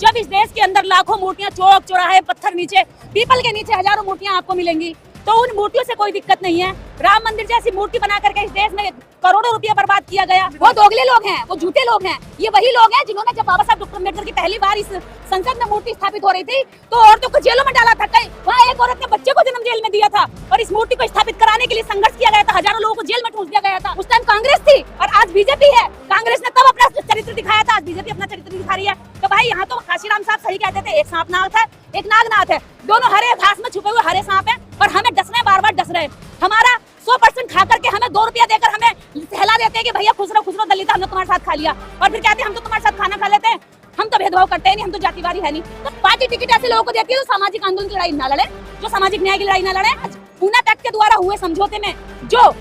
जब इस देश के अंदर लाखों मूर्तियां चौक चौराहे पत्थर नीचे पीपल के नीचे हजारों मूर्तियां आपको मिलेंगी, तो उन मूर्तियों से कोई दिक्कत नहीं है। राम मंदिर जैसी मूर्ति बना करके इस देश में करोड़ों रुपया बर्बाद किया गया। वो दोगले लोग हैं, वो झूठे लोग हैं। ये वही लोग हैं जिन्होंने जब बाबा साहब डॉक्टर अम्बेडकर की पहली बार इस संसद में मूर्ति स्थापित हो रही थी तो औरतों को जेलों में डाला था। कई वहाँ एक औरत ने बच्चे को जन्म जेल में दिया था और इस मूर्ति को स्थापित कराने के लिए संघर्ष किया गया था। हजारों लोगों को जेल में ठूस दिया गया था। उस टाइम कांग्रेस थी और आज बीजेपी है। कांग्रेस ने तब अपना चरित्र दिखाया था, आज बीजेपी अपना चरित्र दिखा रही है। तो भाई यहाँ तो काशीराम साहब सही कहते थे, एक सांप नाथ है एक नागनाथ है, दोनों हरे घास में छुपे हुए हरे सांप हैं और हमें डस रहे, बार बार डस रहे। हमारा 100% खा करके हमें 2 रुपया देकर हमें सहला देते हैं कि भैया खुश रहो दलित, हमने तुम्हारे साथ खा लिया, और फिर कहते हैं हम तो तुम्हारे साथ खाना खा लेते हैं, हम तो भेदभाव करते हैं नहीं, हम तो जातिवादी है नहीं। तो पार्टी टिकट ऐसे लोगों को देती है जो सामाजिक आंदोलन की लड़ाई ना लड़े, जो सामाजिक न्याय की लड़ाई ना लड़े। पूना पैक्ट के द्वारा हुए समझौते में जो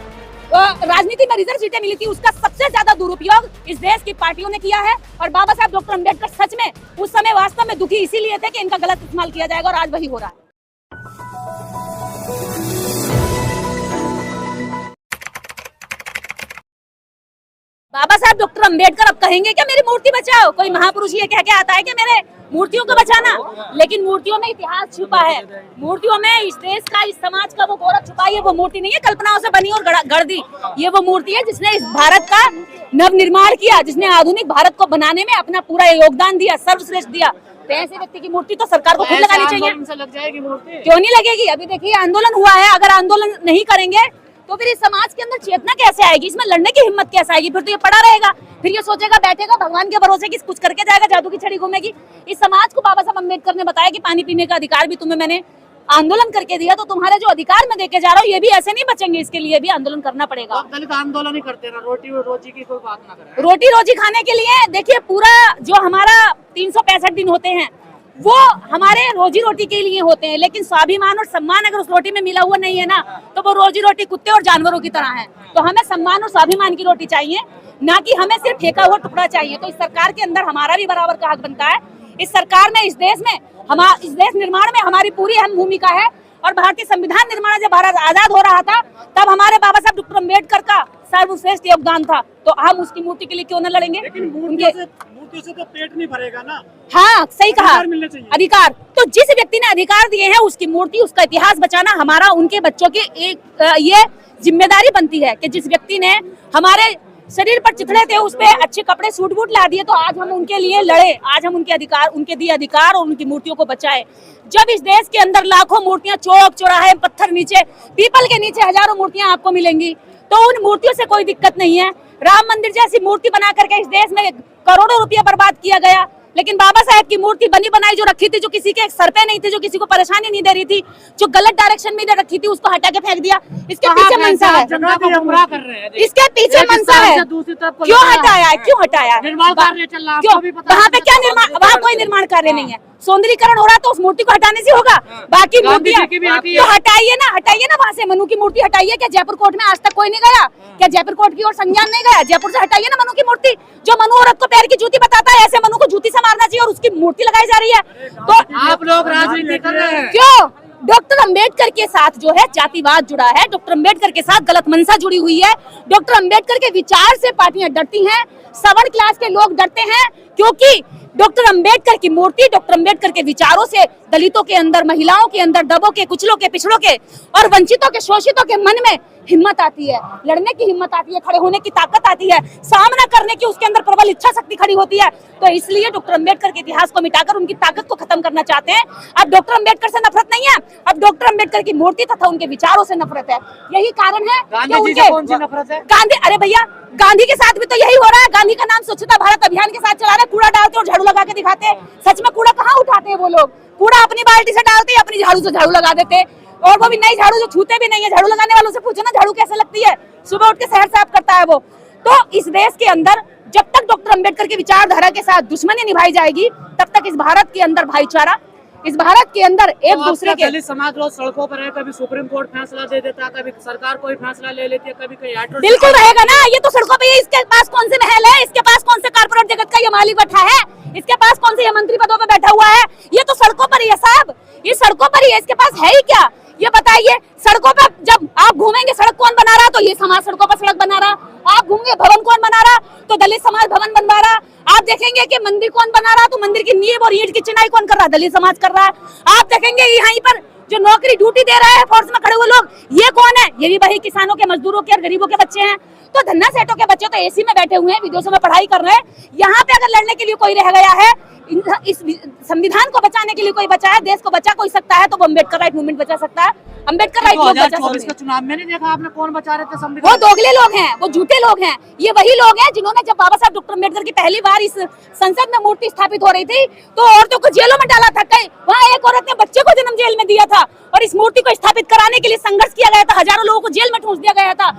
राजनीति में रिजर्व सीटें मिली थी उसका सबसे ज्यादा दुरुपयोग इस देश की पार्टियों ने किया है। और बाबा साहब डॉक्टर अम्बेडकर सच में उस समय वास्तव में दुखी इसीलिए थे कि इनका गलत इस्तेमाल किया जाएगा, और आज वही हो रहा है। बाबा साहब डॉक्टर अम्बेडकर अब कहेंगे क्या मेरी मूर्ति बचाओ? कोई महापुरुष ये कह के आता है कि मेरे मूर्तियों को बचाना? लेकिन मूर्तियों में इतिहास छुपा है, मूर्तियों में इस देश का, इस समाज का वो गौरव छुपा है। वो मूर्ति नहीं है कल्पनाओं से बनी और गढ़ दी, ये वो मूर्ति है जिसने इस भारत का नव निर्माण किया, जिसने आधुनिक भारत को बनाने में अपना पूरा योगदान दिया, सर्वश्रेष्ठ दिया। तो ऐसे व्यक्ति की मूर्ति तो सरकार को खुद लगानी चाहिए। लग जाएगी मूर्ति? क्यों नहीं लगेगी? अभी देखिए आंदोलन हुआ है, अगर आंदोलन नहीं करेंगे तो फिर इस समाज के अंदर चेतना कैसे आएगी, इसमें लड़ने की हिम्मत कैसे आएगी? फिर तो ये पड़ा रहेगा, फिर ये सोचेगा बैठेगा भगवान के भरोसे कि कुछ करके जाएगा, जादू की छड़ी घूमेगी। इस समाज को बाबा साहब अम्बेडकर ने बताया कि पानी पीने का अधिकार भी तुम्हें मैंने आंदोलन करके दिया, तो तुम्हारे जो अधिकार मैं देके जा रहा हूँ ये भी ऐसे नहीं बचेंगे, इसके लिए भी आंदोलन करना पड़ेगा। दलित आंदोलन ही करते ना, रोटी रोजी की कोई बात ना करें। रोटी रोजी खाने के लिए देखिए पूरा जो हमारा 365 दिन होते हैं वो हमारे रोजी रोटी के लिए होते हैं, लेकिन स्वाभिमान और सम्मान अगर उस रोटी में मिला हुआ नहीं है ना तो वो रोजी रोटी कुत्ते और जानवरों की तरह है। तो हमें सम्मान और स्वाभिमान की रोटी चाहिए, ना कि हमें सिर्फ फेंका हुआ टुकड़ा चाहिए। तो इस सरकार के अंदर हमारा भी बराबर का हक बनता है। इस सरकार में, इस देश में, इस देश निर्माण में हमारी पूरी अहम भूमिका है। और भारतीय संविधान निर्माण जब भारत आजाद हो रहा था तब हमारे बाबा साहब डॉक्टर अम्बेडकर का सर्वश्रेष्ठ योगदान था, तो हम उसकी मूर्ति के लिए क्यों न लड़ेंगे? मूर्तियों से तो पेट नहीं भरेगा ना। हाँ सही कहा, अधिकार। तो जिस व्यक्ति ने अधिकार दिए हैं उसकी मूर्ति, उसका इतिहास बचाना हमारा, उनके बच्चों की एक ये जिम्मेदारी बनती है कि जिस व्यक्ति ने हमारे शरीर पर चिथड़े थे उस पे अच्छे कपड़े सूट बूट ला दिए, तो आज हम उनके लिए लड़े, आज हम उनके अधिकार, उनके दिए अधिकार और उनकी मूर्तियों को बचाए। जब इस देश के अंदर लाखों मूर्तियां चौक चौराहे पत्थर नीचे पीपल के नीचे हजारों मूर्तियां आपको मिलेंगी, तो उन मूर्तियों से कोई दिक्कत नहीं है। राम मंदिर जैसी मूर्ति बना करके इस देश में करोड़ों रुपया बर्बाद किया गया, लेकिन बाबा साहब की मूर्ति बनी बनाई जो रखी थी, जो किसी के सर पे नहीं थी, जो किसी को परेशानी नहीं दे रही थी, जो गलत डायरेक्शन में रखी थी, उसको हटा के फेंक दिया। इसके पीछे मनसा है, इसके पीछे मनसा है। क्यों हटाया है? क्यों हटाया? निर्माण कार्य चल रहा है, क्यों? वहाँ पे क्या निर्माण? वहाँ कोई निर्माण कार्य नहीं है, सौंदर्यीकरण हो रहा तो उस मूर्ति को हटाने से होगा। बाकी मूर्तियां तो हटाइए ना वहाँ से। मनु की मूर्ति हटाइए। क्या जयपुर कोर्ट में आज तक कोई नहीं गया? क्या जयपुर कोर्ट की ओर संज्ञान नहीं गया? जयपुर से हटाइए ना मनु की मूर्ति। जो मनु औरत को पैर की जूती बताता है, ऐसे मनु को जूती से मारना चाहिए और उसकी मूर्ति लगाई जा रही है। तो आप लोग राजनीति कर रहे हैं क्यों? डॉक्टर अम्बेडकर के साथ जो है जातिवाद जुड़ा है, डॉक्टर अम्बेडकर के साथ गलत मंशा जुड़ी हुई है। डॉक्टर अम्बेडकर के विचार से पार्टियां डरती हैं, सवर्ण क्लास के लोग डरते हैं, क्योंकि डॉक्टर अम्बेडकर की मूर्ति, डॉक्टर अम्बेडकर के विचारों से दलितों के अंदर, महिलाओं के अंदर, दबों के, कुचलों के, पिछड़ों के और वंचितों के, शोषितों के मन में हिम्मत आती है, लड़ने की हिम्मत आती है, खड़े होने की ताकत आती है, सामना करने की उसके अंदर प्रबल इच्छा शक्ति खड़ी होती है। तो इसलिए डॉक्टर अम्बेडकर के इतिहास को मिटाकर उनकी ताकत को खत्म करना चाहते हैं। अब डॉक्टर अम्बेडकर से नफरत नहीं है, अब डॉक्टर अम्बेडकर की मूर्ति तथा उनके विचारों से नफरत है। यही कारण है कि उनके गांधी, अरे भैया गांधी के साथ भी तो यही हो रहा है। गांधी का नाम स्वच्छता भारत अभियान के साथ चला रहे, कूड़ा डालते और झाड़ू लगा के दिखाते हैं। सच में कूड़ा कहाँ उठाते हैं वो लोग? कूड़ा अपनी बाल्टी से डालते, अपनी झाड़ू से झाड़ू लगा देते, और वो भी नई झाड़ू जो छूते भी नहीं है। झाड़ू लगाने वालों से पूछो ना झाड़ू कैसे लगती है, सुबह उठ के शहर साफ करता है वो। तो इस देश के अंदर जब तक डॉक्टर अम्बेडकर की विचारधारा के साथ दुश्मनी निभाई जाएगी तब तक इस भारत के अंदर भाईचारा, इस भारत के अंदर एक दूसरे के दलित समाज रोज सड़कों पर है, कभी सुप्रीम कोर्ट फैसला दे देता है, कभी सरकार कोई फैसला ले लेती है, कभी कोई बिल्कुल रहेगा ना। ये तो सड़कों पे, इसके पास कौन से महल है, इसके पास कौन से कारपोरेट जगत का ये मालिक बैठा है, इसके पास कौन से ये मंत्री पदों पे बैठा हुआ है? ये तो सड़कों पर ही है साहब, ये सड़कों पर ही है, इसके पास है ही क्या? ये बताइए, सड़कों पर जब आप घूमेंगे सड़क कौन बना रहा, तो ये समाज सड़कों पर सड़क बना रहा। आप घूमेंगे भवन कौन बना रहा, तो दलित समाज भवन बनवा रहा। आप देखेंगे कि मंदिर कौन बना रहा, तो मंदिर की नींव और ईंट की चिनाई कौन कर रहा, दलित समाज कर रहा है। आप देखेंगे यहीं पर जो नौकरी ड्यूटी दे रहा है फोर्स में खड़े हुए लोग, ये कौन है, ये भी वही किसानों के, मजदूरों के और गरीबों के बच्चे हैं। तो धन्ना सेठों के बच्चे तो एसी में बैठे हुए हैं, विदेशों में पढ़ाई कर रहे हैं। यहाँ पे अगर लड़ने के लिए कोई रह गया है, इस संविधान को बचाने के लिए कोई बचा है, देश को बचा कोई सकता है, तो वो अम्बेडकर राइट मूवमेंट बचा सकता है। अम्बेडकर राइट लोग बचा सकते हैं। चुनाव में नहीं देखा आपने कौन बचा रहे थे संविधान? वो दोगले लोग हैं, वो झूठे लोग हैं। ये वही लोग हैं जिन्होंने जब बाबा साहब डॉक्टर अम्बेडकर की पहली बार इस संसद में मूर्ति स्थापित हो रही थी, तो औरतों को जेलों में डाला था। कई वहाँ एक औरत ने बच्चे को जन्म जेल में दिया था, और इस मूर्ति को स्थापित कराने के लिए संघर्ष किया गया था। हजारों लोगों को जेल में ठूंस दिया गया था।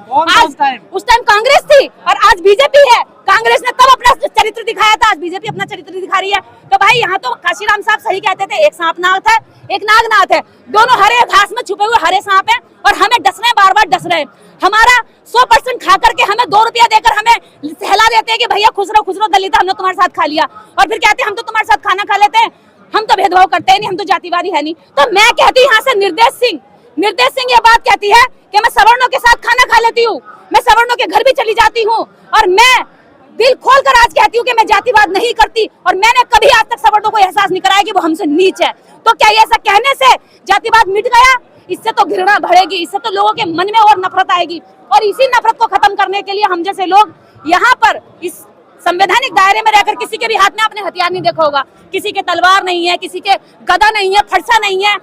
उस टाइम कांग्रेस थी और आज बीजेपी है। कांग्रेस ने तब अपना चरित्र दिखाया था, आज बीजेपी अपना चरित्र दिखा रही है। तो भाई यहाँ तो काशीराम साहब सही कहते थे, एक सांपनाथ है एक नागनाथ है, दोनों हरे घास में छुपे हुए हरे सांप हैं, और हमें डस रहे हैं, बार बार डस रहे हैं। हमारा 100% खा करके हमें 2 रुपया देकर हमें सहला देते हैं कि भैया खुश रहो दलित, हमने तुम्हारे साथ खा लिया, और फिर कहते हैं हम तो तुम्हारे साथ खाना खा लेते हैं, हम तो भेदभाव करते हैं नहीं, हम तो जातिवादी है नहीं। तो मैं कहती यहाँ से निर्देश सिंह ये बात कहती है कि मैं सवर्णों के साथ खाना खा लेती हूँ, मैं सवर्णों के घर भी चली जाती हूँ, और मैं दिल खोलकर आज कहती हूँ कि मैं जातिवाद नहीं करती, और मैंने कभी आज तक सवर्णों को एहसास नहीं कराया कि वो हमसे नीच है। तो क्या ऐसा कहने से जातिवाद मिट गया? इससे तो घृणा बढ़ेगी, इससे तो लोगों के मन में और नफरत आएगी, और इसी नफरत को खत्म करने के लिए हम जैसे लोग यहाँ पर इस संवैधानिक दायरे में रहकर, किसी के भी हाथ में आपने हथियार नहीं देखा होगा, किसी के तलवार नहीं है, किसी के गदा नहीं है, फरसा नहीं है,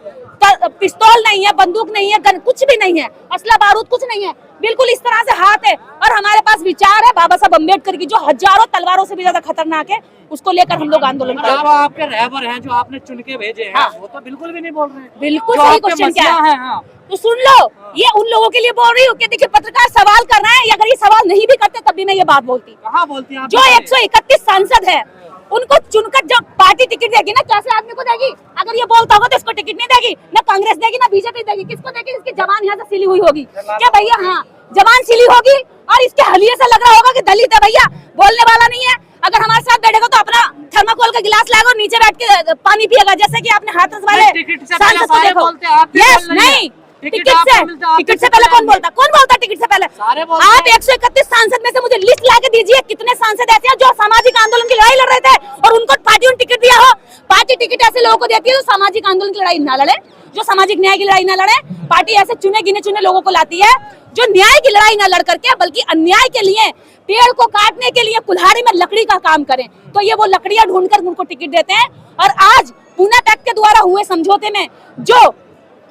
पिस्तौल नहीं है, बंदूक नहीं है, गन कुछ भी नहीं है, असला बारूद कुछ नहीं है, बिल्कुल इस तरह से हाथ है। और हमारे पास विचार है बाबा साहब अम्बेडकर की, जो हजारों तलवारों से भी ज्यादा खतरनाक है, उसको लेकर हम लोग आंदोलन कर रहे हैं। आपके रहबर हैं जो आपने चुन के भेजे हैं, वो तो बिल्कुल भी नहीं बोल रहे हैं। बिल्कुल सही क्वेश्चन क्या है, तो सुन लो, ये उन लोगों के लिए बोल रही हूँ कि देखिए पत्रकार सवाल कर रहे हैं, या अगर ये सवाल नहीं भी करते तब भी मैं ये बात बोलती। कहाँ बोलती हैं? जो 131 सांसद है उनको चुनकर जब पार्टी टिकट देगी ना, कैसे आदमी को देगी? अगर ये बोलता होगा तो इसको टिकट नहीं देगी, ना कांग्रेस देगी ना बीजेपी देगी। किसको देगी? इसकी जबान यहाँ से सिली हुई होगी क्या भैया? हाँ, जबान सिली होगी, और इसके हलिये से लग रहा होगा कि दलित है भैया, बोलने वाला नहीं है। अगर हमारे साथ बैठेगा तो अपना थर्माकोल का गिलास लाएगा और नीचे बैठ के पानी पिएगा, जैसे कि आपने हाथरस वाले सांसद को देखो। यस, नहीं, टिकट से पहले कौन बोलता? टिकट से पहले आप 131 सांसद में से मुझे लिस्ट ला के दीजिए, कितने सांसद ऐसे हैं जो सामाजिक आंदोलन की लड़ाई लड़ रहे थे और उनको पार्टियों ने टिकट दिया हो। पार्टी टिकट ऐसे लोगों को देती है जो सामाजिक आंदोलन की लड़ाई ना लड़े, जो सामाजिक न्याय की लड़ाई ना लड़े। पार्टी ऐसे चुने गिने चुने लोगों को लाती है जो न्याय की लड़ाई ना लड़ करके बल्कि अन्याय के लिए, पेड़ को काटने के लिए कुल्हाड़ी में लकड़ी का काम करें, तो ये वो लकड़ियां ढूंढकर उनको टिकट देते हैं। और आज पूना पैक्ट के द्वारा हुए समझौते में जो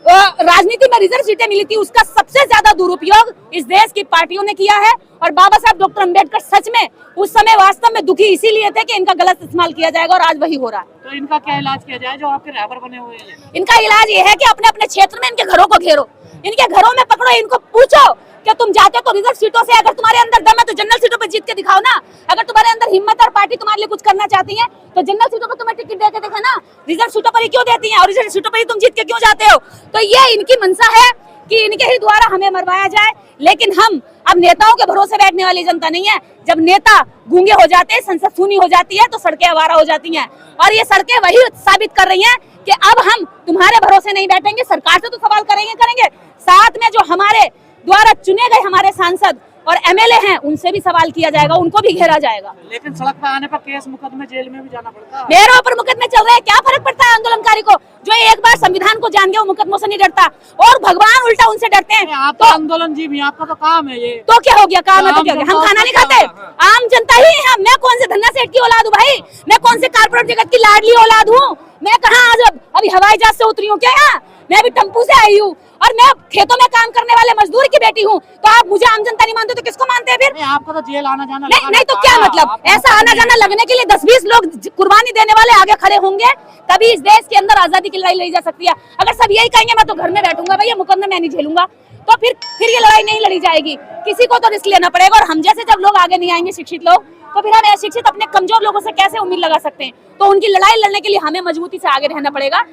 राजनीति में रिजर्व सीटें मिली थी, उसका सबसे ज्यादा दुरुपयोग इस देश की पार्टियों ने किया है। और बाबा साहब डॉक्टर अम्बेडकर सच में उस समय वास्तव में दुखी इसीलिए थे कि इनका गलत इस्तेमाल किया जाएगा, और आज वही हो रहा है। तो इनका क्या इलाज किया जाए जो आपके रहबर बने हुए हैं? इनका इलाज ये है कि अपने अपने क्षेत्र में इनके घरों को घेरो, इनके घरों में पकड़ो, इनको पूछो कि तुम जाते तो रिजर्व सीटों से, अगर तुम्हारे अंदर दम है तो जनरल सीटों पे जीत के दिखाओ ना। अगर तुम्हारे अंदर हिम्मत और पार्टी तुम्हारे लिए कुछ करना चाहती है तो जनरल सीटों पर तुम्हें टिकट दे के देखा ना, रिजर्व सीटों पर ही क्यों देती है, और रिजर्व सीटों पर ही तुम जीत के क्यों जाते हो? तो ये इनकी मंशा है कि इनके ही द्वारा हमें मरवाया जाए। लेकिन हम अब नेताओं के भरोसे बैठने वाली जनता नहीं है। जब नेता गूंगे हो जाते हैं, संसद सूनी हो जाती है, तो सड़कें आवारा हो जाती हैं, और ये सड़कें वही साबित कर रही हैं कि अब हम तुम्हारे भरोसे नहीं बैठेंगे, सरकार से तो सवाल करेंगे, साथ में जो हमारे द्वारा चुने गए हमारे सांसद और एमएलए हैं उनसे भी सवाल किया जाएगा, उनको भी घेरा जाएगा। लेकिन सड़क पर आने पर केस मुकदमे, जेल में भी जाना पड़ता है। मेरे ऊपर मुकदमे चल रहे हैं, क्या फर्क पड़ता है आंदोलनकारी को? जो एक बार संविधान को जान गया वो मुकदमों से नहीं डरता, और भगवान उल्टा उनसे डरते हैं। आप तो आंदोलन जीवी, आपका तो काम है ये। तो क्या हो गया? काम है तो क्या हो गया? हम खाना नहीं खाते? आम जनता ही है। मैं कौन से धन्ना सेठ की औलाद हूँ भाई? मैं कौन से कारपोरेट जगत की लाडली औलाद हूँ? मैं कहाँ आज अभी हवाई जहाज से उतरी हूँ क्या? यहाँ मैं भी टेम्पू से आई हूँ, और मैं खेतों में काम करने वाले मजदूर की बेटी हूँ। तो आप मुझे आम जनता नहीं मानते तो किसको मानते हैं फिर? आपको तो जेल आना जाना नहीं तो क्या मतलब? ऐसा आना जाना लगने के लिए 10-20 लोग कुर्बानी देने वाले आगे खड़े होंगे, तभी इस देश के अंदर आजादी की लड़ाई लड़ी जा सकती है। अगर सब यही कहेंगे मैं तो घर में बैठूंगा भैया, मुकदमे मैं नहीं झेलूंगा, तो फिर ये लड़ाई नहीं लड़ी जाएगी। किसी को तो रिस्क लेना पड़ेगा, और हम जैसे जब लोग आगे नहीं आएंगे, शिक्षित लोग, तो फिर हम अशिक्षित अपने कमजोर लोगों से कैसे उम्मीद लगा सकते हैं? तो उनकी लड़ाई लड़ने के लिए हमें मजबूती से आगे रहना पड़ेगा।